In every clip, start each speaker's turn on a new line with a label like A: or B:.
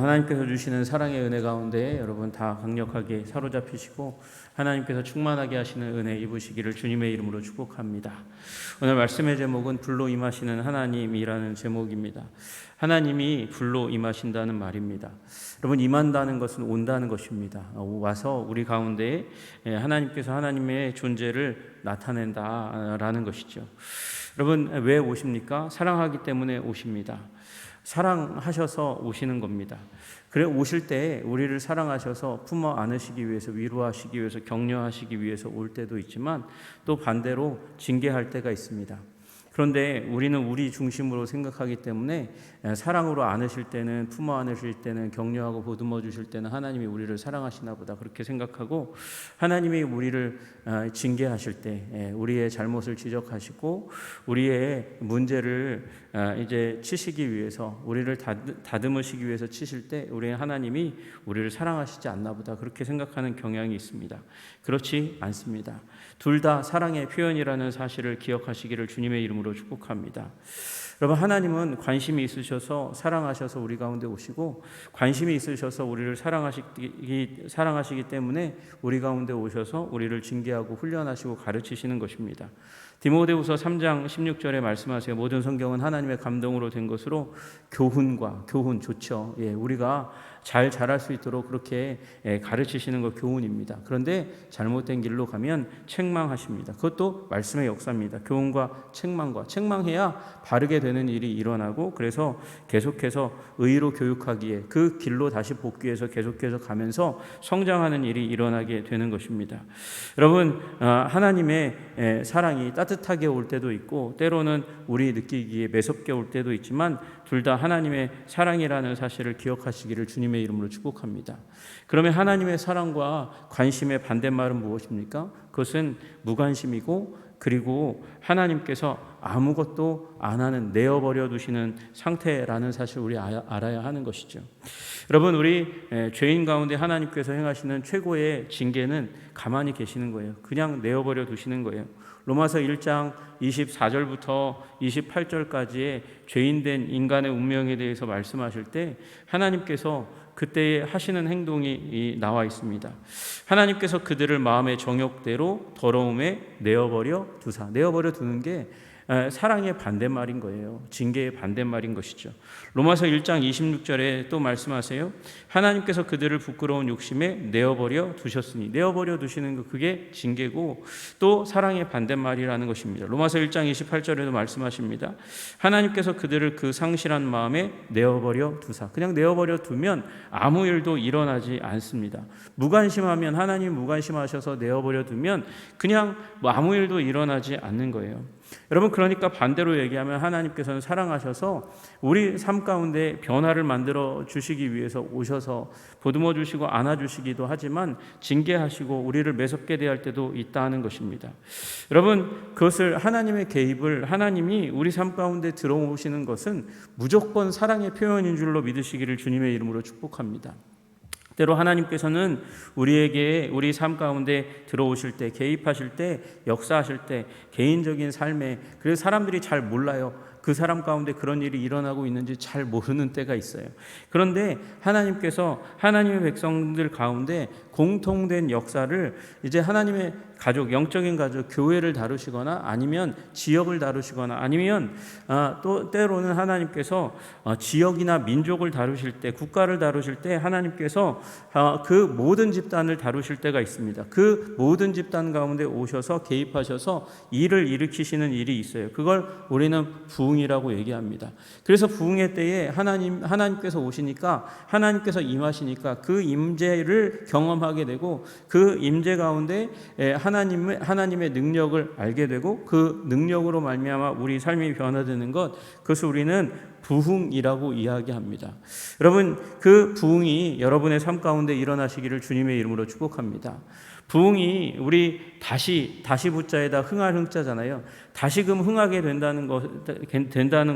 A: 하나님께서 주시는 사랑의 은혜 가운데 여러분 다 강력하게 사로잡히시고 하나님께서 충만하게 하시는 은혜 입으시기를 주님의 이름으로 축복합니다. 오늘 말씀의 제목은 불로 임하시는 하나님이라는 제목입니다. 하나님이 불로 임하신다는 말입니다. 여러분, 임한다는 것은 온다는 것입니다. 와서 우리 가운데 하나님께서 하나님의 존재를 나타낸다라는 것이죠. 여러분, 왜 오십니까? 사랑하기 때문에 오십니다. 사랑하셔서 오시는 겁니다. 그래 오실 때 우리를 사랑하셔서 품어 안으시기 위해서, 위로하시기 위해서, 격려하시기 위해서 올 때도 있지만 또 반대로 징계할 때가 있습니다. 그런데 우리는 우리 중심으로 생각하기 때문에 사랑으로 안으실 때는, 품어 안으실 때는, 격려하고 보듬어 주실 때는 하나님이 우리를 사랑하시나 보다 그렇게 생각하고, 하나님이 우리를 징계하실 때 우리의 잘못을 지적하시고 우리의 문제를 이제 치시기 위해서, 우리를 다듬으시기 위해서 치실 때 우리 하나님이 우리를 사랑하시지 않나 보다 그렇게 생각하는 경향이 있습니다. 그렇지 않습니다. 둘 다 사랑의 표현이라는 사실을 기억하시기를 주님의 이름으로 축복합니다. 여러분, 하나님은 관심이 있으셔서 사랑하셔서 우리 가운데 오시고, 관심이 있으셔서 우리를 사랑하시기 때문에 우리 가운데 오셔서 우리를 징계하고 훈련하시고 가르치시는 것입니다. 디모데후서 3장 16절에 말씀하세요. 모든 성경은 하나님의 감동으로 된 것으로 교훈 좋죠. 우리가 잘 자랄 수 있도록 그렇게 가르치시는 것 교훈입니다. 그런데 잘못된 길로 가면 책망하십니다. 그것도 말씀의 역사입니다. 교훈과 책망해야 바르게 되는 일이 일어나고, 그래서 계속해서 의로 교육하기에 그 길로 다시 복귀해서 계속해서 가면서 성장하는 일이 일어나게 되는 것입니다. 여러분, 하나님의 사랑이 따뜻하게 올 때도 있고 때로는 우리 느끼기에 매섭게 올 때도 있지만, 둘 다 하나님의 사랑이라는 사실을 기억하시기를 주님의 이름으로 축복합니다. 그러면 하나님의 사랑과 관심의 반대말은 무엇입니까? 그것은 무관심이고, 그리고 하나님께서 아무것도 안 하는, 내어버려 두시는 상태라는 사실을 우리 알아야 하는 것이죠. 여러분, 우리 죄인 가운데 하나님께서 행하시는 최고의 징계는 가만히 계시는 거예요. 그냥 내어버려 두시는 거예요. 로마서 1장 24절부터 28절까지의 죄인된 인간의 운명에 대해서 말씀하실 때 하나님께서 그때 하시는 행동이 나와 있습니다. 하나님께서 그들을 마음의 정욕대로 더러움에 내어버려 두사. 내어버려 두는 게 사랑의 반대말인 거예요. 징계의 반대말인 것이죠. 로마서 1장 26절에 또 말씀하세요. 하나님께서 그들을 부끄러운 욕심에 내어버려 두셨으니, 내어버려 두시는 거, 그게 징계고 또 사랑의 반대말이라는 것입니다. 로마서 1장 28절에도 말씀하십니다. 하나님께서 그들을 그 상실한 마음에 내어버려 두사. 그냥 내어버려 두면 아무 일도 일어나지 않습니다. 무관심하면, 하나님 무관심하셔서 내어버려 두면 그냥 아무 일도 일어나지 않는 거예요. 여러분, 그러니까 반대로 얘기하면 하나님께서는 사랑하셔서 우리 삶 가운데 변화를 만들어 주시기 위해서 오셔서 보듬어 주시고 안아 주시기도 하지만 징계하시고 우리를 매섭게 대할 때도 있다는 것입니다. 여러분, 그것을, 하나님의 개입을, 하나님이 우리 삶 가운데 들어오시는 것은 무조건 사랑의 표현인 줄로 믿으시기를 주님의 이름으로 축복합니다. 때로 하나님께서는 우리에게, 우리 삶 가운데 들어오실 때, 개입하실 때, 역사하실 때 개인적인 삶에, 그래서 사람들이 잘 몰라요. 그 사람 가운데 그런 일이 일어나고 있는지 잘 모르는 때가 있어요. 그런데 하나님께서 하나님의 백성들 가운데 공통된 역사를 이제 하나님의 가족, 영적인 가족, 교회를 다루시거나 아니면 지역을 다루시거나 아니면 또 때로는 하나님께서 지역이나 민족을 다루실 때, 국가를 다루실 때 하나님께서 그 모든 집단을 다루실 때가 있습니다. 그 모든 집단 가운데 오셔서 개입하셔서 일을 일으키시는 일이 있어요. 그걸 우리는 부흥이라고 얘기합니다. 그래서 부흥의 때에 하나님께서 오시니까, 하나님께서 임하시니까 그 임재를 경험하게 되고, 그 임재 가운데 하나님의 능력을 알게 되고, 그 능력으로 말미암아 우리 삶이 변화되는 것, 그것을 우리는 부흥이라고 이야기합니다. 여러분, 그 부흥이 여러분의 삶 가운데 일어나시기를 주님의 이름으로 축복합니다. 부흥이 우리 다시 부자에다 흥할 흥자잖아요. 다시금 흥하게 된다는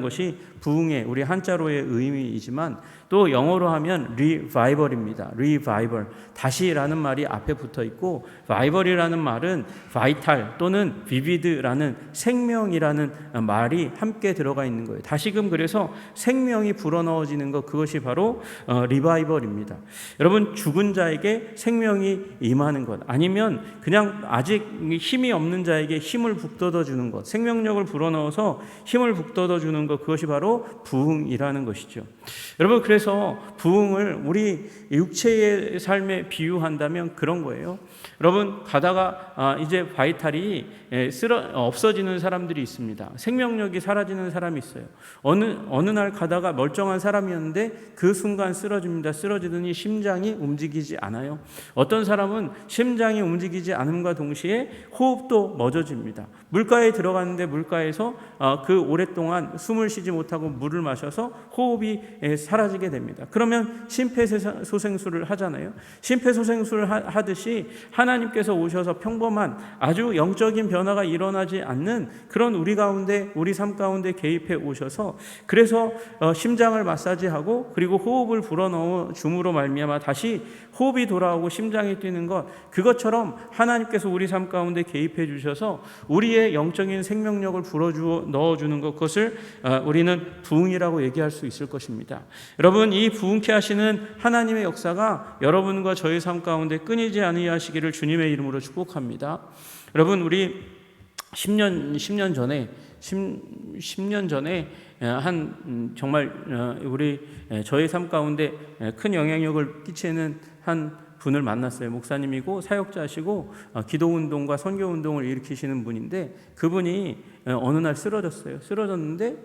A: 것이 부흥의 우리 한자로의 의미이지만 또 영어로 하면 revival입니다. revival. 다시라는 말이 앞에 붙어 있고 vival이라는 말은 vital 또는 vivid라는 생명이라는 말이 함께 들어가 있는 거예요. 다시금 그래서 생명이 불어넣어지는 것, 그것이 바로 revival입니다. 여러분, 죽은 자에게 생명이 임하는 것, 아니면 그냥 아직 힘이 없는 자에게 힘을 북돋워 주는 것, 생명력을 불어넣어서 힘을 북돋워 주는 것, 그것이 바로 부흥이라는 것이죠. 여러분, 그래서 부흥을 우리 육체의 삶에 비유한다면 그런 거예요. 여러분, 가다가 이제 바이탈이 없어지는 사람들이 있습니다. 생명력이 사라지는 사람이 있어요. 어느 날 가다가 멀쩡한 사람이었는데 그 순간 쓰러집니다. 쓰러지더니 심장이 움직이지 않아요. 어떤 사람은 심장이 움직이지 않음과 동시에 호흡도 멎어집니다. 물가에 들어갔는데 물가에서 그 오랫동안 숨을 쉬지 못하고 물을 마셔서 호흡이 사라지게 됩니다. 그러면 심폐소생술을 하잖아요. 심폐소생술을 하듯이 하나님께서 오셔서 평범한 아주 영적인 변화가 일어나지 않는 그런 우리 가운데, 우리 삶 가운데 개입해 오셔서, 그래서 심장을 마사지하고 그리고 호흡을 불어넣어 줌으로 말미암아 다시 호흡이 돌아오고 심장이 뛰는 것, 그것처럼 하나님께서 우리 삶 가운데 개입해 주셔서 우리의 영적인 생명력을 넣어주는 것, 그것을 우리는 부흥이라고 얘기할 수 있을 것입니다. 여러분, 이 부흥케 하시는 하나님의 역사가 여러분과 저의 삶 가운데 끊이지 아니하시기를 주님의 이름으로 축복합니다. 여러분, 우리 10년 전에 정말 우리 저의 삶 가운데 큰 영향력을 끼치는 한 분을 만났어요. 목사님이고 사역자시고 기도운동과 선교운동을 일으키시는 분인데, 그분이 어느 날 쓰러졌어요. 쓰러졌는데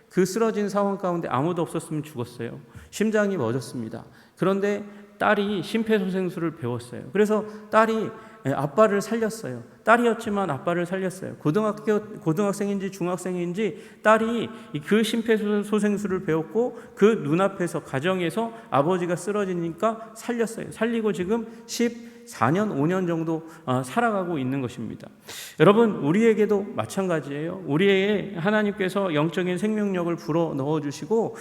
A: 그 쓰러진 상황 가운데 아무도 없었으면 죽었어요. 심장이 멎었습니다. 그런데 딸이 심폐소생술을 배웠어요. 그래서 딸이 아빠를 살렸어요. 딸이었지만 아빠를 살렸어요. 고등학생인지 중학생인지 딸이 그 심폐소생술을 배웠고 그 눈앞에서, 가정에서 아버지가 쓰러지니까 살렸어요. 살리고 지금 14년, 5년 정도 살아가고 있는 것입니다. 여러분, 우리에게도 마찬가지예요. 우리에게 하나님께서 영적인 생명력을 불어 넣어주시고,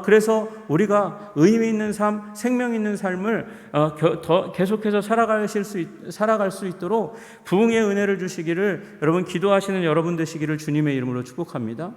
A: 그래서 우리가 의미 있는 삶, 생명 있는 삶을 더 계속해서 살아갈 수 있도록 부흥의 은혜를 주시기를 여러분, 기도하시는 여러분 되시기를 주님의 이름으로 축복합니다.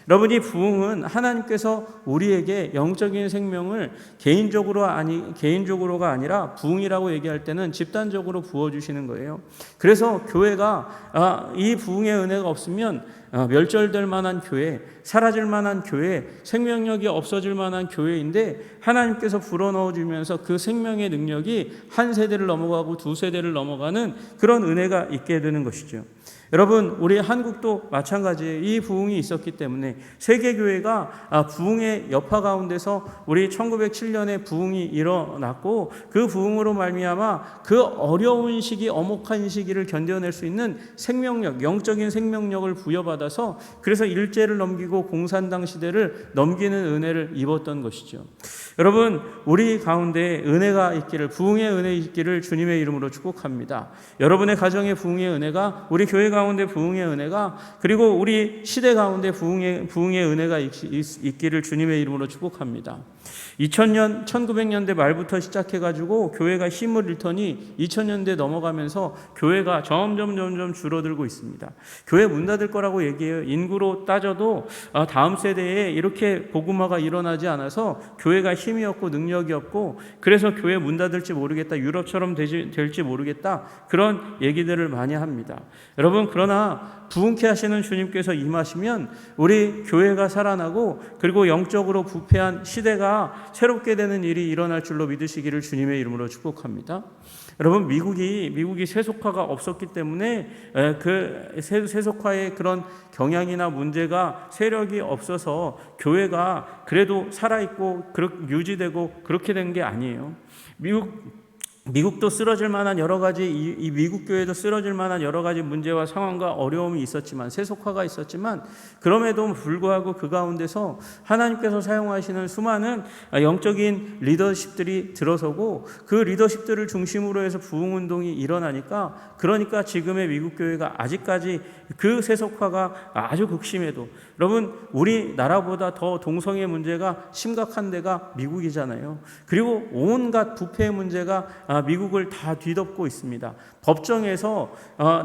A: 여러분, 이 부흥은 하나님께서 우리에게 영적인 생명을 개인적으로가 아니라 부흥이라고 얘기할 때는 집단적으로 부어주시는 거예요. 그래서 교회가 이 부흥의 은혜가 없으면 멸절될 만한 교회, 사라질 만한 교회, 생명력이 없어질 만한 교회인데, 하나님께서 불어넣어주면서 그 생명의 능력이 한 세대를 넘어가고 두 세대를 넘어가는 그런 은혜가 있게 되는 것이죠. 여러분, 우리 한국도 마찬가지예요. 이 부흥이 있었기 때문에 세계교회가 부흥의 여파 가운데서 우리 1907년에 부흥이 일어났고, 그 부흥으로 말미암아 그 어려운 시기, 엄혹한 시기를 견뎌낼 수 있는 생명력, 영적인 생명력을 부여받아서 그래서 일제를 넘기고 공산당 시대를 넘기는 은혜를 입었던 것이죠. 여러분, 우리 가운데 은혜가 있기를, 부흥의 은혜 있기를 주님의 이름으로 축복합니다. 여러분의 가정의 부흥의 은혜가, 우리 교회 가운데 부흥의 은혜가, 그리고 우리 시대 가운데 부흥의 은혜가 있기를 주님의 이름으로 축복합니다. 1900년대 말부터 시작해가지고 교회가 힘을 잃더니 2000년대 넘어가면서 교회가 점점 줄어들고 있습니다. 교회 문 닫을 거라고 얘기해요. 인구로 따져도 다음 세대에 이렇게 복음화가 일어나지 않아서 교회가 힘이 없고 능력이 없고, 그래서 교회 문 닫을지 모르겠다, 유럽처럼 될지 모르겠다, 그런 얘기들을 많이 합니다. 여러분, 그러나 부흥케 하시는 주님께서 임하시면 우리 교회가 살아나고, 그리고 영적으로 부패한 시대가 새롭게 되는 일이 일어날 줄로 믿으시기를 주님의 이름으로 축복합니다. 여러분, 미국이 세속화가 없었기 때문에 그 세속화의 그런 경향이나 문제가, 세력이 없어서 교회가 그래도 살아있고 유지되고 그렇게 된 게 아니에요. 미국도 쓰러질 만한 여러 가지 이 미국 교회도 쓰러질 만한 여러 가지 문제와 상황과 어려움이 있었지만 세속화가 있었지만 그럼에도 불구하고 그 가운데서 하나님께서 사용하시는 수많은 영적인 리더십들이 들어서고 그 리더십들을 중심으로 해서 부흥 운동이 일어나니까 그러니까 지금의 미국 교회가 아직까지 그 세속화가 아주 극심해도 여러분 우리나라보다 더 동성애 문제가 심각한 데가 미국이잖아요. 그리고 온갖 부패 문제가 미국을 다 뒤덮고 있습니다. 법정에서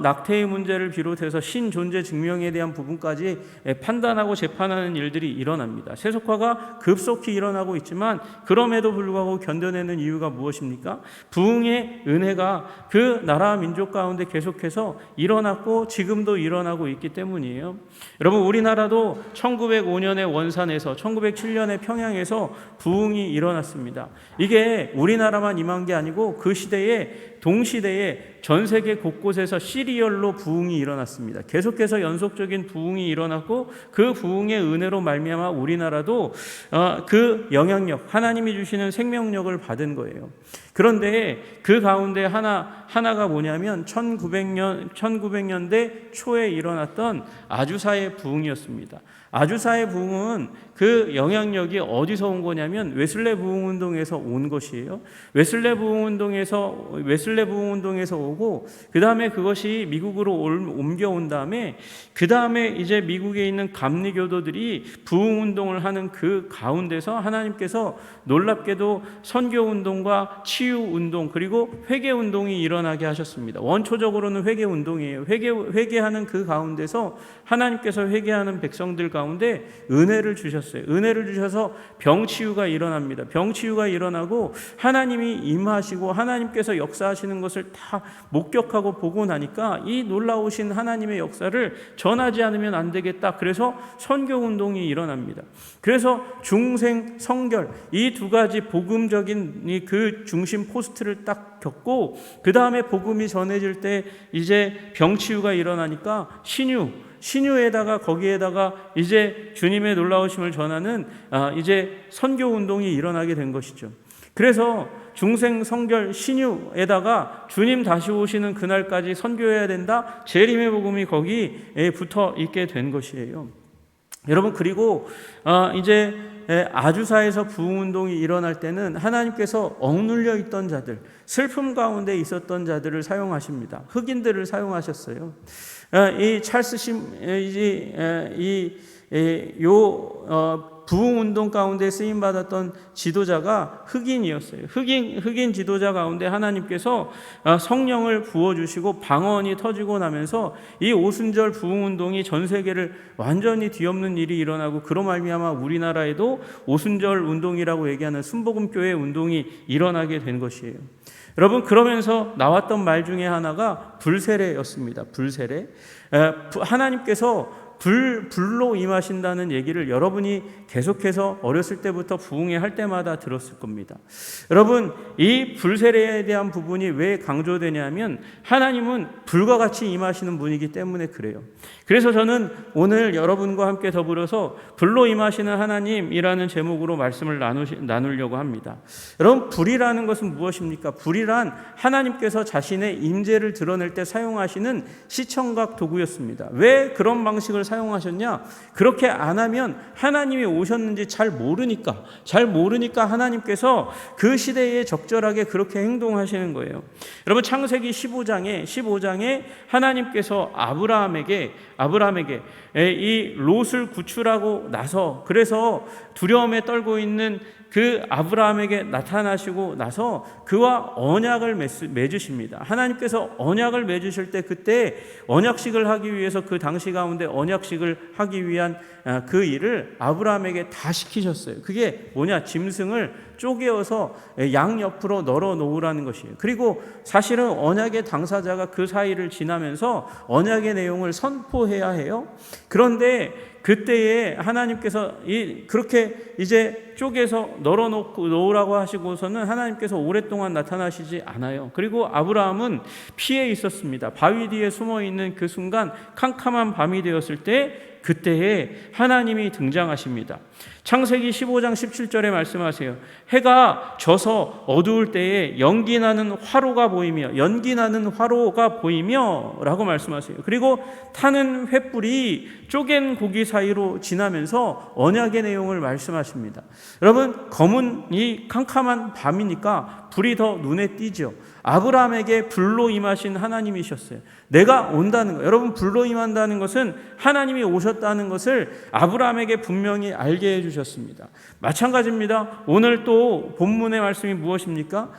A: 낙태의 문제를 비롯해서 신존재 증명에 대한 부분까지 판단하고 재판하는 일들이 일어납니다. 세속화가 급속히 일어나고 있지만 그럼에도 불구하고 견뎌내는 이유가 무엇입니까? 부흥의 은혜가 그 나라 민족 가운데 계속해서 일어났고 지금도 일어나고 있기 때문이에요. 여러분 우리나라도 1905년에 원산에서 1907년에 평양에서 부흥이 일어났습니다. 이게 우리나라만 임한 게 아니고 그 시대에 동시대에 전 세계 곳곳에서 시리얼로 부흥이 일어났습니다. 계속해서 연속적인 부흥이 일어났고 그 부흥의 은혜로 말미암아 우리나라도 그 영향력, 하나님이 주시는 생명력을 받은 거예요. 그런데 그 가운데 하나가 뭐냐면 1900년대 초에 일어났던 아주사의 부흥이었습니다. 아주사의 부흥은 그 영향력이 어디서 온 거냐면 웨슬레 부흥 운동에서 온 것이에요. 웨슬레 부흥 운동에서 오고 그 다음에 그것이 미국으로 옮겨온 다음에 그 다음에 이제 미국에 있는 감리교도들이 부흥 운동을 하는 그 가운데서 하나님께서 놀랍게도 선교 운동과 치유 운동 그리고 회개 운동이 일어나게 하셨습니다. 원초적으로는 회개 운동이에요. 회개하는 그 가운데서 하나님께서 회개하는 백성들 가운데 은혜를 주셨어요. 은혜를 주셔서 병치유가 일어납니다. 병치유가 일어나고 하나님이 임하시고 하나님께서 역사하시는 것을 다 목격하고 보고 나니까 이 놀라우신 하나님의 역사를 전하지 않으면 안 되겠다. 그래서 선교 운동이 일어납니다. 그래서 중생, 성결 이 두 가지 복음적인 그 중심 포스트를 딱 겪고 그 다음에 복음이 전해질 때 이제 병치유가 일어나니까 신유에다가 거기에다가 이제 주님의 놀라우심을 전하는 이제 선교 운동이 일어나게 된 것이죠. 그래서 중생, 성결, 신유에다가 주님 다시 오시는 그날까지 선교해야 된다. 재림의 복음이 거기에 붙어 있게 된 것이에요. 여러분 그리고 이제 아주사에서 부흥운동이 일어날 때는 하나님께서 억눌려 있던 자들, 슬픔 가운데 있었던 자들을 사용하십니다. 흑인들을 사용하셨어요. 이 찰스 부흥운동 가운데 쓰임받았던 지도자가 흑인이었어요. 흑인 지도자 가운데 하나님께서 성령을 부어주시고 방언이 터지고 나면서 이 오순절 부흥운동이 전 세계를 완전히 뒤엎는 일이 일어나고 그로 말미암아 우리나라에도 오순절 운동이라고 얘기하는 순복음교회 운동이 일어나게 된 것이에요. 여러분 그러면서 나왔던 말 중에 하나가 불세례였습니다. 불세례. 하나님께서 불로 임하신다는 얘기를 여러분이 계속해서 어렸을 때부터 부흥회 할 때마다 들었을 겁니다. 여러분 이 불세례에 대한 부분이 왜 강조되냐면 하나님은 불과 같이 임하시는 분이기 때문에 그래요. 그래서 저는 오늘 여러분과 함께 더불어서 불로 임하시는 하나님이라는 제목으로 말씀을 나누려고 합니다. 여러분 불이라는 것은 무엇입니까? 불이란 하나님께서 자신의 임재를 드러낼 때 사용하시는 시청각 도구였습니다. 왜 그런 방식을 사용하셨냐? 그렇게 안 하면 하나님이 오셨는지 잘 모르니까 하나님께서 그 시대에 적절하게 그렇게 행동하시는 거예요. 여러분 창세기 15장에 하나님께서 아브라함에게 이 롯을 구출하고 나서 그래서 두려움에 떨고 있는 그 아브라함에게 나타나시고 나서 그와 언약을 맺으십니다. 하나님께서 언약을 맺으실 때 그때 언약식을 하기 위해서 그 당시 가운데 언약식을 하기 위한 그 일을 아브라함에게 다 시키셨어요. 그게 뭐냐? 짐승을 쪼개어서 양 옆으로 널어 놓으라는 것이에요. 그리고 사실은 언약의 당사자가 그 사이를 지나면서 언약의 내용을 선포해야 해요. 그런데 그때에 하나님께서 그렇게 이제 쪼개서 놓으라고 하시고서는 하나님께서 오랫동안 나타나시지 않아요. 그리고 아브라함은 피해 있었습니다. 바위 뒤에 숨어 있는 그 순간 캄캄한 밤이 되었을 때 그때에 하나님이 등장하십니다. 창세기 15장 17절에 말씀하세요. 해가 져서 어두울 때에 연기나는 화로가 보이며 라고 말씀하세요. 그리고 타는 횃불이 쪼갠 고기 사이로 지나면서 언약의 내용을 말씀하십니다. 여러분, 검은 이 캄캄한 밤이니까 불이 더 눈에 띄죠. 아브라함에게 불로 임하신 하나님이셨어요. 내가 온다는 거, 여러분, 불로 임한다는 것은 하나님이 오셨다는 것을 아브라함에게 분명히 알게 해주셨습니다. 마찬가지입니다. 오늘 또 본문의 말씀이 무엇입니까?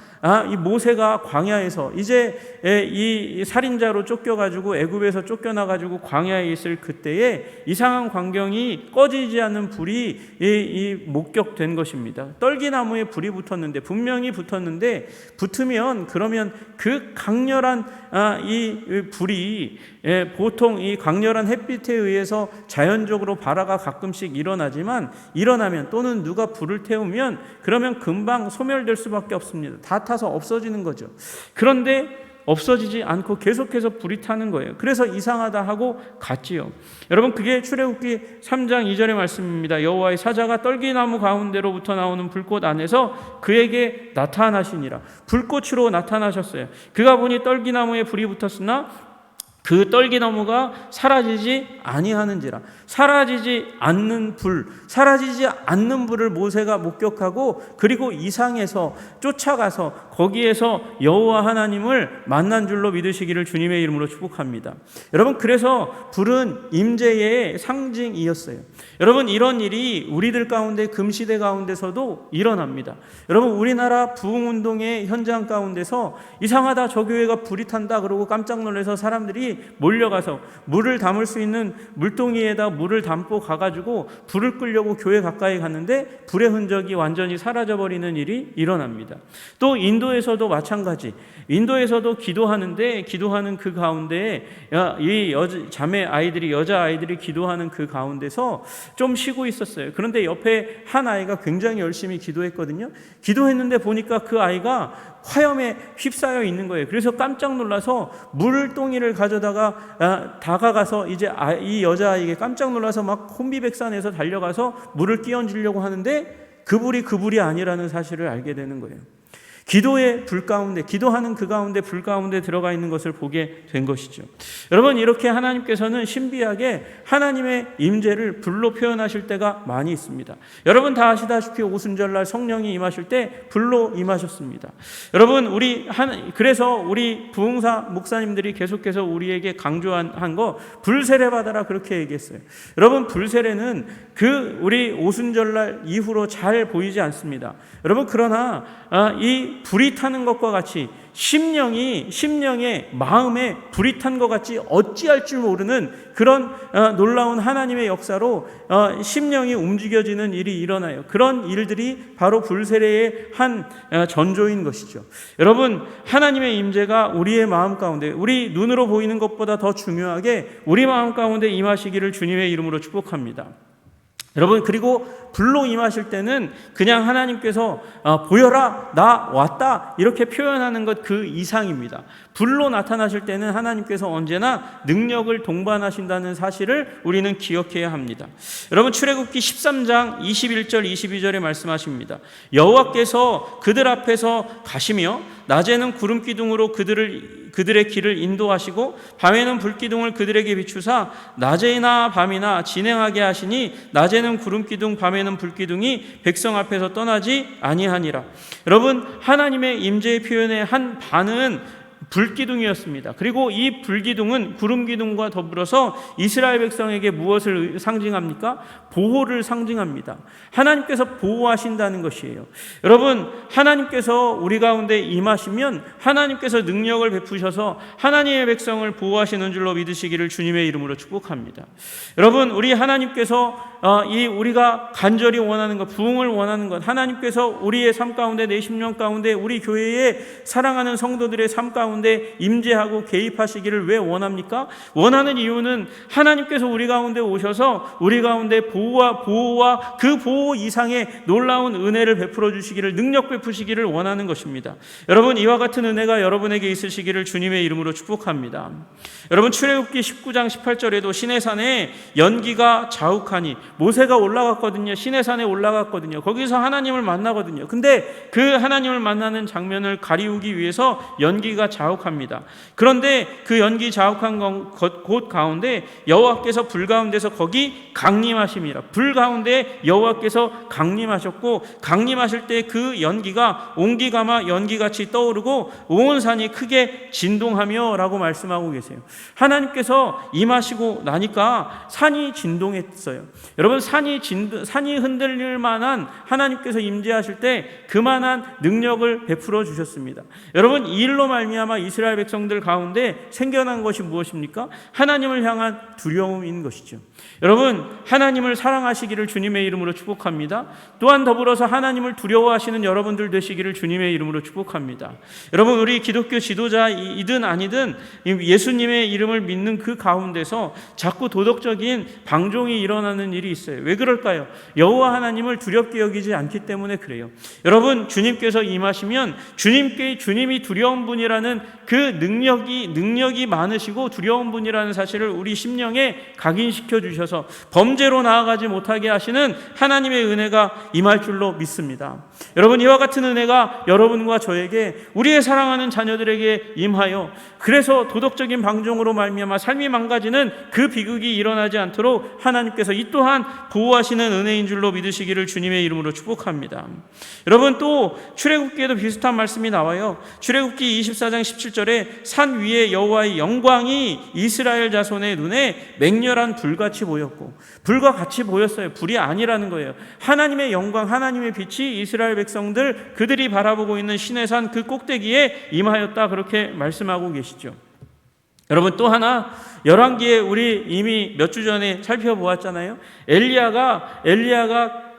A: 이 모세가 광야에서 이제 이 살인자로 쫓겨가지고 애굽에서 쫓겨나가지고 광야에 있을 그때에 이상한 광경이 꺼지지 않는 불이 목격된 것입니다. 떨기나무에 불이 붙었는데, 분명히 붙었는데, 붙으면 그러면 그 강렬한 이 불이 보통 이 강렬한 햇빛에 의해서 자연적으로 발화가 가끔씩 일어나면 또는 누가 불을 태우면 그러면 금방 소멸될 수밖에 없습니다. 다 타서 없어지는 거죠. 그런데 없어지지 않고 계속해서 불이 타는 거예요. 그래서 이상하다 하고 갔지요. 여러분, 그게 출애굽기 3장 2절의 말씀입니다. 여호와의 사자가 떨기나무 가운데로부터 나오는 불꽃 안에서 그에게 나타나시니라. 불꽃으로 나타나셨어요. 그가 보니 떨기나무에 불이 붙었으나 그 떨기나무가 사라지지 아니하는지라. 사라지지 않는 불을 모세가 목격하고, 그리고 이상해서 쫓아가서 거기에서 여호와 하나님을 만난 줄로 믿으시기를 주님의 이름으로 축복합니다. 여러분, 그래서 불은 임재의 상징이었어요. 여러분, 이런 일이 우리들 가운데 금시대 가운데서도 일어납니다. 여러분, 우리나라 부흥운동의 현장 가운데서 이상하다, 저 교회가 불이 탄다 그러고 깜짝 놀라서 사람들이 몰려가서 물을 담을 수 있는 물동이에다 물을 담고 가가지고 불을 끄려고 교회 가까이 갔는데 불의 흔적이 완전히 사라져버리는 일이 일어납니다. 또 인도에서도 마찬가지. 인도에서도 기도하는 그 가운데 이 여자 아이들이 기도하는 그 가운데서 좀 쉬고 있었어요. 그런데 옆에 한 아이가 굉장히 열심히 기도했거든요. 기도했는데 보니까 그 아이가 화염에 휩싸여 있는 거예요. 그래서 깜짝 놀라서 물동이를 가져다가 다가가서 이제 이 여자아이에게 깜짝 놀라서 막 혼비백산해서 달려가서 물을 끼얹으려고 하는데 그 불이 아니라는 사실을 알게 되는 거예요. 기도의 불 가운데, 기도하는 그 가운데 불 가운데 들어가 있는 것을 보게 된 것이죠. 여러분, 이렇게 하나님께서는 신비하게 하나님의 임재를 불로 표현하실 때가 많이 있습니다. 여러분 다 아시다시피 오순절날 성령이 임하실 때 불로 임하셨습니다. 여러분, 그래서 우리 부흥사 목사님들이 계속해서 우리에게 강조한 거, 불세례 받아라 그렇게 얘기했어요. 여러분, 불세례는 우리 오순절날 이후로 잘 보이지 않습니다. 여러분, 그러나 이 불이 타는 것과 같이 심령의 마음에 불이 탄 것 같이 어찌할 줄 모르는 그런 놀라운 하나님의 역사로 심령이 움직여지는 일이 일어나요. 그런 일들이 바로 불세례의 한 전조인 것이죠. 여러분, 하나님의 임재가 우리의 마음 가운데, 우리 눈으로 보이는 것보다 더 중요하게 우리 마음 가운데 임하시기를 주님의 이름으로 축복합니다. 여러분, 그리고 불로 임하실 때는 그냥 하나님께서 보여라, 나 왔다 이렇게 표현하는 것 그 이상입니다. 불로 나타나실 때는 하나님께서 언제나 능력을 동반하신다는 사실을 우리는 기억해야 합니다. 여러분, 출애굽기 13장 21절 22절에 말씀하십니다. 여호와께서 그들 앞에서 가시며 낮에는 구름 기둥으로 그들의 길을 인도하시고 밤에는 불기둥을 그들에게 비추사 낮이나 밤이나 진행하게 하시니 낮에는 구름 기둥 밤에는 불기둥이 백성 앞에서 떠나지 아니하니라. 여러분, 하나님의 임재의 표현의 한 반은 불기둥이었습니다. 그리고 이 불기둥은 구름기둥과 더불어서 이스라엘 백성에게 무엇을 상징합니까? 보호를 상징합니다. 하나님께서 보호하신다는 것이에요. 여러분, 하나님께서 우리 가운데 임하시면 하나님께서 능력을 베푸셔서 하나님의 백성을 보호하시는 줄로 믿으시기를 주님의 이름으로 축복합니다. 여러분, 우리 하나님께서 우리가 간절히 원하는 것, 부흥을 원하는 것, 하나님께서 우리의 삶 가운데, 내 심령 가운데, 우리 교회에 사랑하는 성도들의 삶 가운데 가운데 임재하고 개입하시기를 왜 원합니까? 원하는 이유는 하나님께서 우리 가운데 오셔서 우리 가운데 보호와 그 보호 이상의 놀라운 은혜를 베풀어 주시기를, 능력 베푸시기를 원하는 것입니다. 여러분, 이와 같은 은혜가 여러분에게 있으시기를 주님의 이름으로 축복합니다. 여러분, 출애굽기 19장 18절에도 시내산에 연기가 자욱하니, 모세가 올라갔거든요. 시내산에 올라갔거든요. 거기서 하나님을 만나거든요. 근데 그 하나님을 만나는 장면을 가리우기 위해서 연기가 자욱합니다. 그런데 그 연기 자욱한 곳 가운데 여호와께서 불 가운데서 거기 강림하심이라. 불 가운데 여호와께서 강림하셨고, 강림하실 때 그 연기가 옹기가마 연기같이 떠오르고 온 산이 크게 진동하며 라고 말씀하고 계세요. 하나님께서 임하시고 나니까 산이 진동했어요. 여러분, 산이 흔들릴 만한, 하나님께서 임재하실 때 그만한 능력을 베풀어 주셨습니다. 여러분, 이 일로 말미암아 이스라엘 백성들 가운데 생겨난 것이 무엇입니까? 하나님을 향한 두려움인 것이죠. 여러분, 하나님을 사랑하시기를 주님의 이름으로 축복합니다. 또한 더불어서 하나님을 두려워하시는 여러분들 되시기를 주님의 이름으로 축복합니다. 여러분, 우리 기독교 지도자이든 아니든 예수님의 이름을 믿는 그 가운데서 자꾸 도덕적인 방종이 일어나는 일이 있어요. 왜 그럴까요? 여호와 하나님을 두렵게 여기지 않기 때문에 그래요. 여러분, 주님께서 임하시면 주님이 두려운 분이라는 그 능력이 많으시고 두려운 분이라는 사실을 우리 심령에 각인시켜 주셔서 범죄로 나아가지 못하게 하시는 하나님의 은혜가 임할 줄로 믿습니다. 여러분, 이와 같은 은혜가 여러분과 저에게, 우리의 사랑하는 자녀들에게 임하여, 그래서 도덕적인 방종으로 말미암아 삶이 망가지는 그 비극이 일어나지 않도록 하나님께서 이 또한 보호하시는 은혜인 줄로 믿으시기를 주님의 이름으로 축복합니다. 여러분, 또 출애굽기에도 비슷한 말씀이 나와요. 출애굽기 24장 17절에 산 위에 여호와의 영광이 이스라엘 자손의 눈에 맹렬한 불같이 보였고, 불과 같이 보였어요. 불이 아니라는 거예요. 하나님의 영광, 하나님의 빛이 이스라엘 백성들, 그들이 바라보고 있는 시내산 그 꼭대기에 임하였다, 그렇게 말씀하고 계시죠. 여러분, 또 하나, 열왕기에 우리 이미 몇 주 전에 살펴보았잖아요. 엘리야가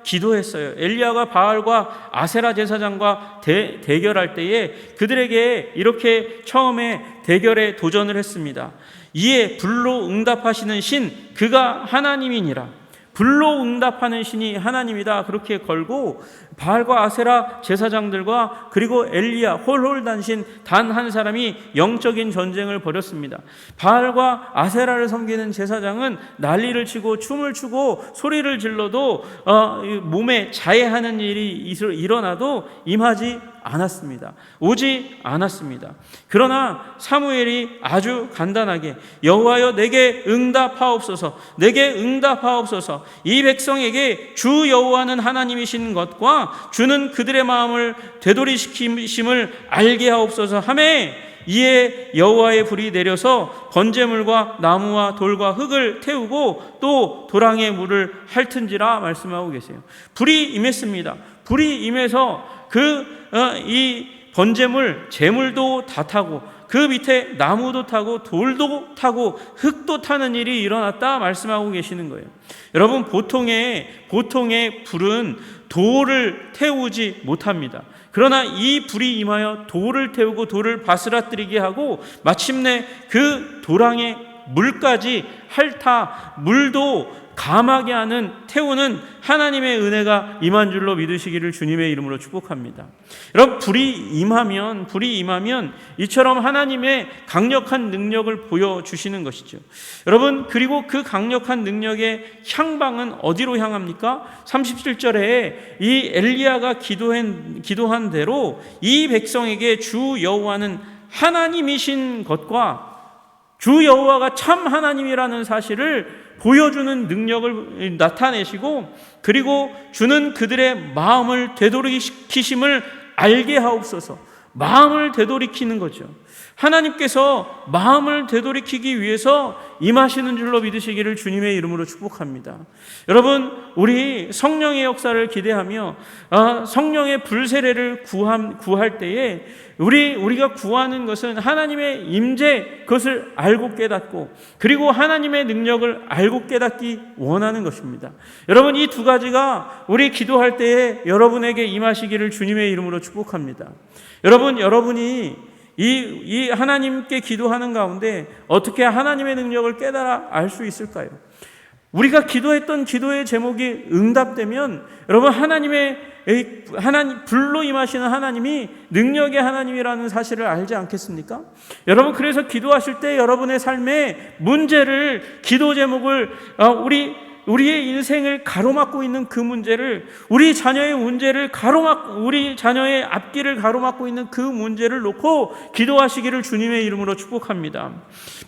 A: 기도했어요. 엘리야가 바알과 아세라 제사장과 대결할 때에 그들에게 이렇게 처음에 대결에 도전을 했습니다. 이에 불로 응답하시는 신, 그가 하나님이니라. 불로 응답하는 신이 하나님이다, 그렇게 걸고 바알과 아세라 제사장들과 그리고 엘리야 홀홀단신 단 한 사람이 영적인 전쟁을 벌였습니다. 바알과 아세라를 섬기는 제사장은 난리를 치고 춤을 추고 소리를 질러도 몸에 자해하는 일이 일어나도 임하지 않았습니다. 오지 않았습니다. 그러나 사무엘이 아주 간단하게 여호와여 내게 응답하옵소서, 내게 응답하옵소서, 이 백성에게 주 여호와는 하나님이신 것과 주는 그들의 마음을 되돌이시킴을 알게 하옵소서 하매, 이에 여호와의 불이 내려서 번제물과 나무와 돌과 흙을 태우고 또 도랑의 물을 핥은지라 말씀하고 계세요. 불이 임했습니다. 불이 임해서 이 번제물, 제물도 다 타고 그 밑에 나무도 타고 돌도 타고 흙도 타는 일이 일어났다 말씀하고 계시는 거예요. 여러분, 보통의 불은 돌을 태우지 못합니다. 그러나 이 불이 임하여 돌을 태우고 돌을 바스라뜨리게 하고 마침내 그 도랑의 물까지 핥아 물도 감하게 하는, 태우는 하나님의 은혜가 임한 줄로 믿으시기를 주님의 이름으로 축복합니다. 여러분, 불이 임하면 이처럼 하나님의 강력한 능력을 보여주시는 것이죠. 여러분, 그리고 그 강력한 능력의 향방은 어디로 향합니까? 37절에 이 엘리야가 기도한 대로 이 백성에게 주 여호와는 하나님이신 것과 주 여호와가 참 하나님이라는 사실을 보여주는 능력을 나타내시고, 그리고 주는 그들의 마음을 되돌이키심을 알게 하옵소서. 마음을 되돌이키는 거죠. 하나님께서 마음을 되돌이키기 위해서 임하시는 줄로 믿으시기를 주님의 이름으로 축복합니다. 여러분, 우리 성령의 역사를 기대하며 성령의 불세례를 구할 때에 우리가 구하는 것은 하나님의 임재, 그것을 알고 깨닫고 그리고 하나님의 능력을 알고 깨닫기 원하는 것입니다. 여러분, 이 두 가지가 우리 기도할 때에 여러분에게 임하시기를 주님의 이름으로 축복합니다. 여러분, 여러분이 이 하나님께 기도하는 가운데 어떻게 하나님의 능력을 깨달아 알 수 있을까요? 우리가 기도했던 기도의 제목이 응답되면 여러분 하나님 불로 임하시는 하나님이 능력의 하나님이라는 사실을 알지 않겠습니까? 여러분 그래서 기도하실 때 여러분의 삶의 문제를 기도 제목을 우리의 인생을 가로막고 있는 그 문제를 우리 자녀의 문제를 우리 자녀의 앞길을 가로막고 있는 그 문제를 놓고 기도하시기를 주님의 이름으로 축복합니다.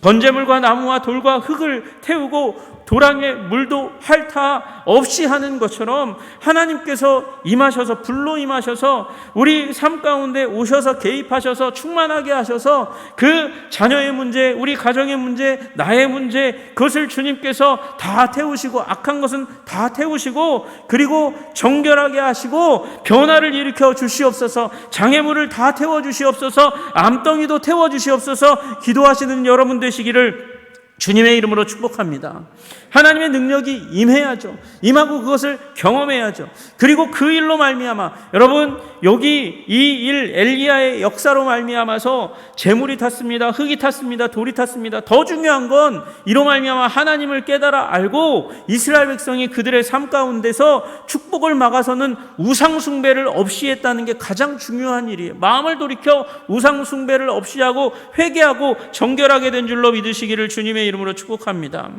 A: 번제물과 나무와 돌과 흙을 태우고 도랑에 물도 핥아 없이 하는 것처럼 하나님께서 임하셔서 불로 임하셔서 우리 삶 가운데 오셔서 개입하셔서 충만하게 하셔서 그 자녀의 문제, 우리 가정의 문제, 나의 문제 그것을 주님께서 다 태우시고 악한 것은 다 태우시고 그리고 정결하게 하시고 변화를 일으켜 주시옵소서. 장애물을 다 태워 주시옵소서. 암덩이도 태워 주시옵소서. 기도하시는 여러분 되시기를 주님의 이름으로 축복합니다. 하나님의 능력이 임해야죠. 임하고 그것을 경험해야죠. 그리고 그 일로 말미암아 여러분 여기 이 일 엘리야의 역사로 말미암아서 재물이 탔습니다. 흙이 탔습니다. 돌이 탔습니다. 더 중요한 건 이로 말미암아 하나님을 깨달아 알고 이스라엘 백성이 그들의 삶 가운데서 축복을 막아서는 우상 숭배를 없이 했다는 게 가장 중요한 일이에요. 마음을 돌이켜 우상 숭배를 없이 하고 회개하고 정결하게 된 줄로 믿으시기를 주님의 이름으로 축복합니다.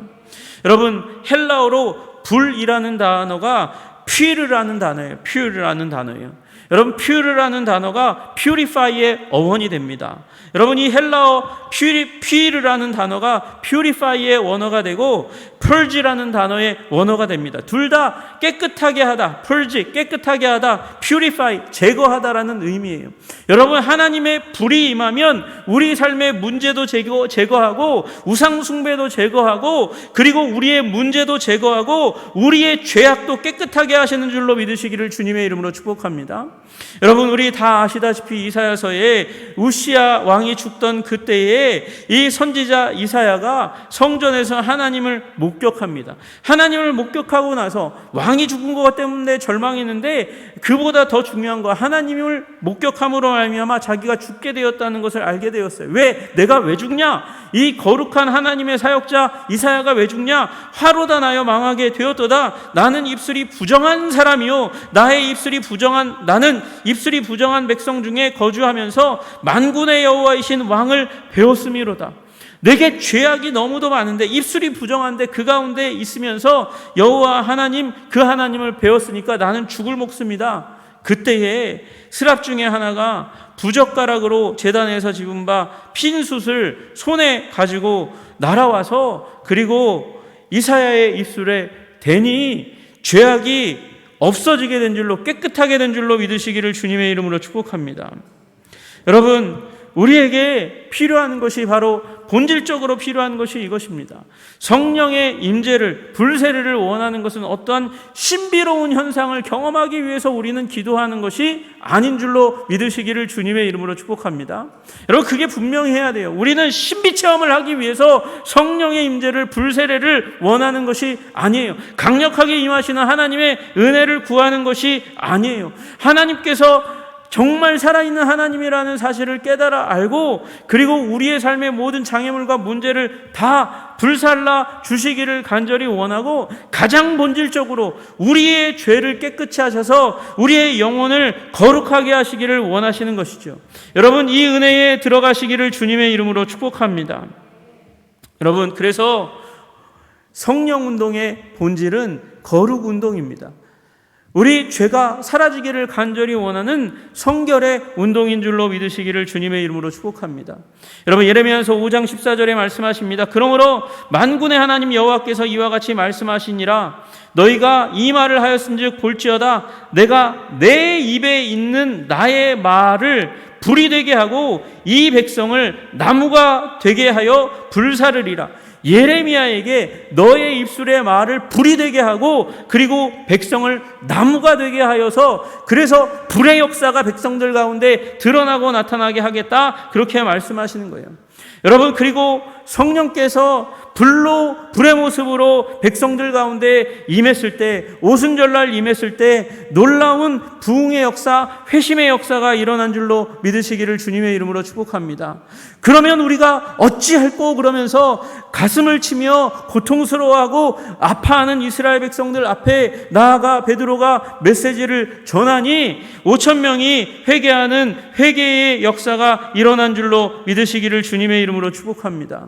A: 여러분 헬라어로 불이라는 단어가 퓨르라는 단어예요. 여러분 퓨르라는 단어가 퓨리파이의 어원이 됩니다. 여러분 이 헬라어 퓨르라는 단어가 퓨리파이의 원어가 되고 펄지라는 단어의 원어가 됩니다. 둘 다 깨끗하게 하다, 펄지 깨끗하게 하다, 퓨리파이 제거하다라는 의미예요. 여러분 하나님의 불이 임하면 우리 삶의 문제도 제거하고 우상 숭배도 제거하고 그리고 우리의 문제도 제거하고 우리의 죄악도 깨끗하게 하시는 줄로 믿으시기를 주님의 이름으로 축복합니다. 여러분 우리 다 아시다시피 이사야서에 우시야 왕이 죽던 그때에 이 선지자 이사야가 성전에서 하나님을 목격합니다. 하나님을 목격하고 나서 왕이 죽은 것 때문에 절망했는데 그보다 더 중요한 거 하나님을 목격함으로 말미암아 자기가 죽게 되었다는 것을 알게 되었어요. 내가 왜 죽냐? 이 거룩한 하나님의 사역자 이사야가 왜 죽냐? 화로다 나여 망하게 되었도다. 나는 입술이 부정한 사람이요 나는 입술이 부정한 백성 중에 거주하면서 만군의 여호와이신 왕을 배웠음이로다. 내게 죄악이 너무도 많은데 입술이 부정한데 그 가운데 있으면서 여호와 하나님 그 하나님을 배웠으니까 나는 죽을 목숨이다. 그때에 스랍 중에 하나가 부젓가락으로 제단에서 집은 바 핀 숯을 손에 가지고 날아와서 그리고 이사야의 입술에 대니 죄악이 없어지게 된 줄로 깨끗하게 된 줄로 믿으시기를 주님의 이름으로 축복합니다. 여러분 우리에게 필요한 것이 바로 본질적으로 필요한 것이 이것입니다. 성령의 임재를 불세례를 원하는 것은 어떠한 신비로운 현상을 경험하기 위해서 우리는 기도하는 것이 아닌 줄로 믿으시기를 주님의 이름으로 축복합니다. 여러분 그게 분명히 해야 돼요. 우리는 신비 체험을 하기 위해서 성령의 임재를 불세례를 원하는 것이 아니에요. 강력하게 임하시는 하나님의 은혜를 구하는 것이 아니에요. 하나님께서 정말 살아있는 하나님이라는 사실을 깨달아 알고 그리고 우리의 삶의 모든 장애물과 문제를 다 불살라 주시기를 간절히 원하고 가장 본질적으로 우리의 죄를 깨끗이 하셔서 우리의 영혼을 거룩하게 하시기를 원하시는 것이죠. 여러분 이 은혜에 들어가시기를 주님의 이름으로 축복합니다. 여러분 그래서 성령 운동의 본질은 거룩 운동입니다. 우리 죄가 사라지기를 간절히 원하는 성결의 운동인 줄로 믿으시기를 주님의 이름으로 축복합니다. 여러분 예레미야서 5장 14절에 말씀하십니다. 그러므로 만군의 하나님 여호와께서 이와 같이 말씀하시니라 너희가 이 말을 하였은즉 볼지어다 내가 내 입에 있는 나의 말을 불이 되게 하고 이 백성을 나무가 되게 하여 불사르리라. 예레미야에게 너의 입술의 말을 불이 되게 하고 그리고 백성을 나무가 되게 하여서 그래서 불의 역사가 백성들 가운데 드러나고 나타나게 하겠다 그렇게 말씀하시는 거예요. 여러분, 그리고 성령께서 불의 모습으로 백성들 가운데 임했을 때, 오순절날 임했을 때 놀라운 부흥의 역사, 회심의 역사가 일어난 줄로 믿으시기를 주님의 이름으로 축복합니다. 그러면 우리가 어찌할꼬 그러면서 가슴을 치며 고통스러워하고 아파하는 이스라엘 백성들 앞에 나아가 베드로가 메시지를 전하니 5,000명이 회개하는 회개의 역사가 일어난 줄로 믿으시기를 주님의 이름으로 축복합니다.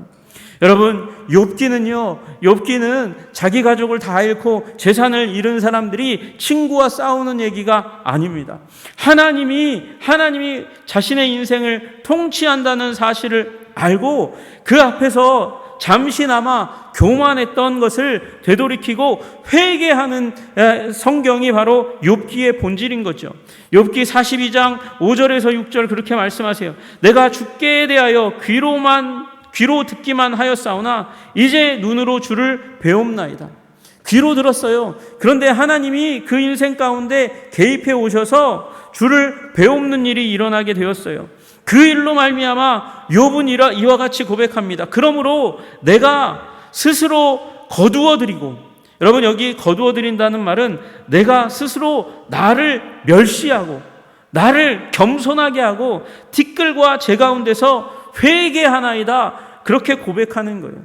A: 여러분, 욥기는 자기 가족을 다 잃고 재산을 잃은 사람들이 친구와 싸우는 얘기가 아닙니다. 하나님이 자신의 인생을 통치한다는 사실을 알고 그 앞에서 잠시나마 교만했던 것을 되돌이키고 회개하는 성경이 바로 욥기의 본질인 거죠. 욥기 42장 5절에서 6절 그렇게 말씀하세요. 내가 주께 대하여 귀로 듣기만 하였사오나 이제 눈으로 주를 배움나이다. 귀로 들었어요. 그런데 하나님이 그 인생 가운데 개입해 오셔서 주를 배움는 일이 일어나게 되었어요. 그 일로 말미암아 욥은 이와 같이 고백합니다. 그러므로 내가 스스로 거두어드리고, 여러분, 여기 거두어드린다는 말은 내가 스스로 나를 멸시하고 나를 겸손하게 하고 티끌과 재 가운데서 회개하나이다, 그렇게 고백하는 거예요.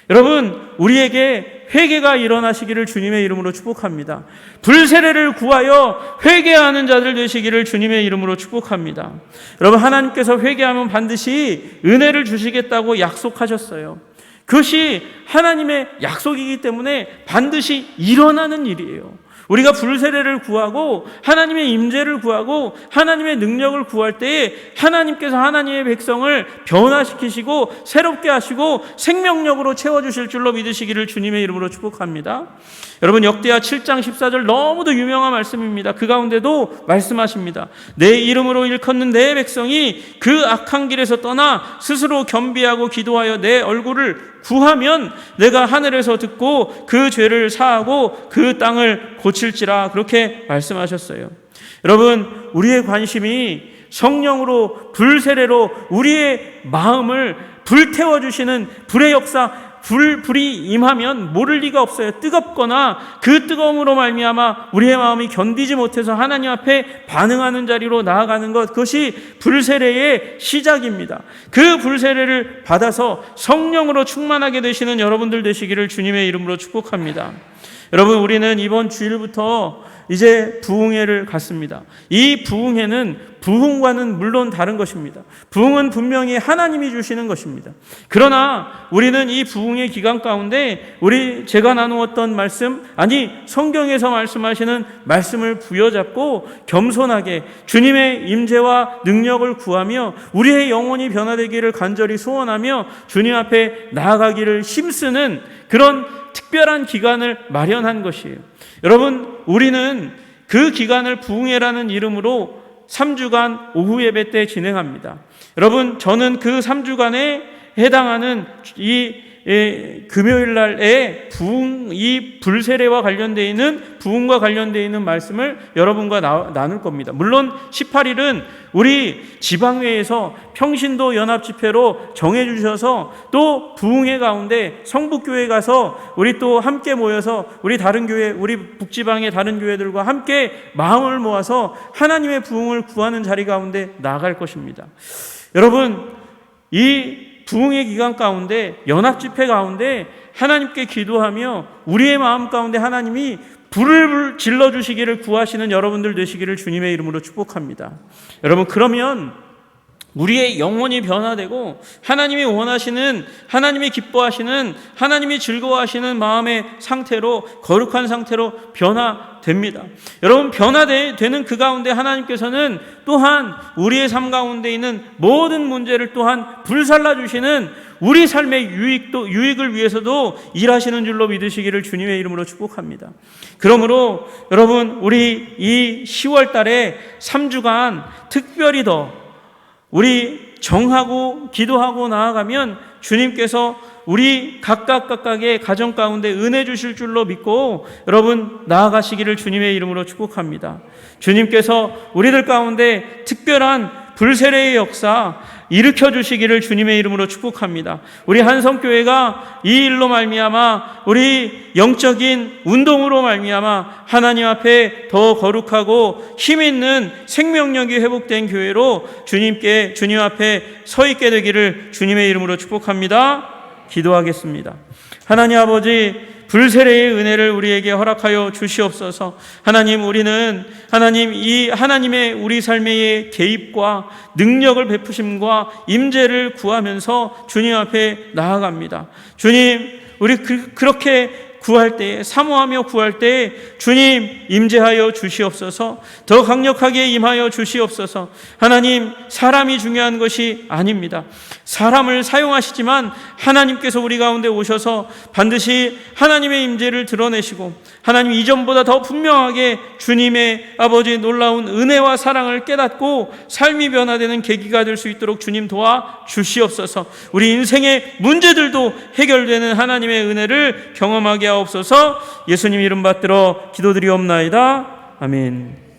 A: 여러분, 우리에게 회개가 일어나시기를 주님의 이름으로 축복합니다. 불세례를 구하여 회개하는 자들 되시기를 주님의 이름으로 축복합니다. 여러분, 하나님께서 회개하면 반드시 은혜를 주시겠다고 약속하셨어요. 그것이 하나님의 약속이기 때문에 반드시 일어나는 일이에요. 우리가 불세례를 구하고 하나님의 임재를 구하고 하나님의 능력을 구할 때에 하나님께서 하나님의 백성을 변화시키시고 새롭게 하시고 생명력으로 채워주실 줄로 믿으시기를 주님의 이름으로 축복합니다. 여러분, 역대하 7장 14절 너무도 유명한 말씀입니다. 그 가운데도 말씀하십니다. 내 이름으로 일컫는 내 백성이 그 악한 길에서 떠나 스스로 겸비하고 기도하여 내 얼굴을 구하면 내가 하늘에서 듣고 그 죄를 사하고 그 땅을 고칠지라, 그렇게 말씀하셨어요. 여러분, 우리의 관심이 성령으로 불세례로 우리의 마음을 불태워주시는 불의 역사, 불이 임하면 모를 리가 없어요. 뜨겁거나 그 뜨거움으로 말미암아 우리의 마음이 견디지 못해서 하나님 앞에 반응하는 자리로 나아가는 것, 그것이 불세례의 시작입니다. 그 불세례를 받아서 성령으로 충만하게 되시는 여러분들 되시기를 주님의 이름으로 축복합니다. 여러분, 우리는 이번 주일부터 이제 부흥회를 갖습니다. 이 부흥회는 부흥과는 물론 다른 것입니다. 부흥은 분명히 하나님이 주시는 것입니다. 그러나 우리는 이 부흥의 기간 가운데 제가 나누었던 말씀, 성경에서 말씀하시는 말씀을 부여잡고 겸손하게 주님의 임재와 능력을 구하며 우리의 영혼이 변화되기를 간절히 소원하며 주님 앞에 나아가기를 힘쓰는 그런 특별한 기간을 마련한 것이에요. 여러분, 우리는 그 기간을 부흥회라는 이름으로 3주간 오후 예배 때 진행합니다. 여러분, 저는 그 3주간에 해당하는 이 금요일 날에 이 불세례와 관련되어 있는 부흥과 관련되어 있는 말씀을 여러분과 나눌 겁니다. 물론 18일은 우리 지방회에서 평신도 연합집회로 정해주셔서 또 부흥회 가운데 성북교회 가서 우리 또 함께 모여서 우리 다른 교회, 우리 북지방의 다른 교회들과 함께 마음을 모아서 하나님의 부흥을 구하는 자리 가운데 나아갈 것입니다. 여러분, 이 부흥의 기간 가운데, 연합집회 가운데 하나님께 기도하며 우리의 마음 가운데 하나님이 불을 질러주시기를 구하시는 여러분들 되시기를 주님의 이름으로 축복합니다. 여러분, 그러면 우리의 영혼이 변화되고 하나님이 원하시는, 하나님이 기뻐하시는, 하나님이 즐거워하시는 마음의 상태로, 거룩한 상태로 변화됩니다. 여러분, 변화되는 그 가운데 하나님께서는 또한 우리의 삶 가운데 있는 모든 문제를 또한 불살라 주시는 우리 삶의 유익을 위해서도 일하시는 줄로 믿으시기를 주님의 이름으로 축복합니다. 그러므로 여러분, 우리 이 10월 달에 3주간 특별히 더 우리 정하고 기도하고 나아가면 주님께서 우리 각각의 가정 가운데 은혜 주실 줄로 믿고 여러분 나아가시기를 주님의 이름으로 축복합니다. 주님께서 우리들 가운데 특별한 불세례의 역사 일으켜 주시기를 주님의 이름으로 축복합니다. 우리 한성교회가 이 일로 말미암아 우리 영적인 운동으로 말미암아 하나님 앞에 더 거룩하고 힘 있는 생명력이 회복된 교회로 주님 앞에 서 있게 되기를 주님의 이름으로 축복합니다. 기도하겠습니다. 하나님 아버지, 불세례의 은혜를 우리에게 허락하여 주시옵소서. 하나님, 우리는 이 하나님의 우리 삶의 개입과 능력을 베푸심과 임재를 구하면서 주님 앞에 나아갑니다. 주님, 우리 그렇게 구할 때에, 사모하며 구할 때에 주님 임재하여 주시옵소서. 더 강력하게 임하여 주시옵소서. 하나님, 사람이 중요한 것이 아닙니다. 사람을 사용하시지만 하나님께서 우리 가운데 오셔서 반드시 하나님의 임재를 드러내시고 하나님 이전보다 더 분명하게 주님의 아버지 놀라운 은혜와 사랑을 깨닫고 삶이 변화되는 계기가 될 수 있도록 주님 도와 주시옵소서. 우리 인생의 문제들도 해결되는 하나님의 은혜를 경험하게 하옵소서. 예수님 이름 받들어 기도드리옵나이다. 아멘.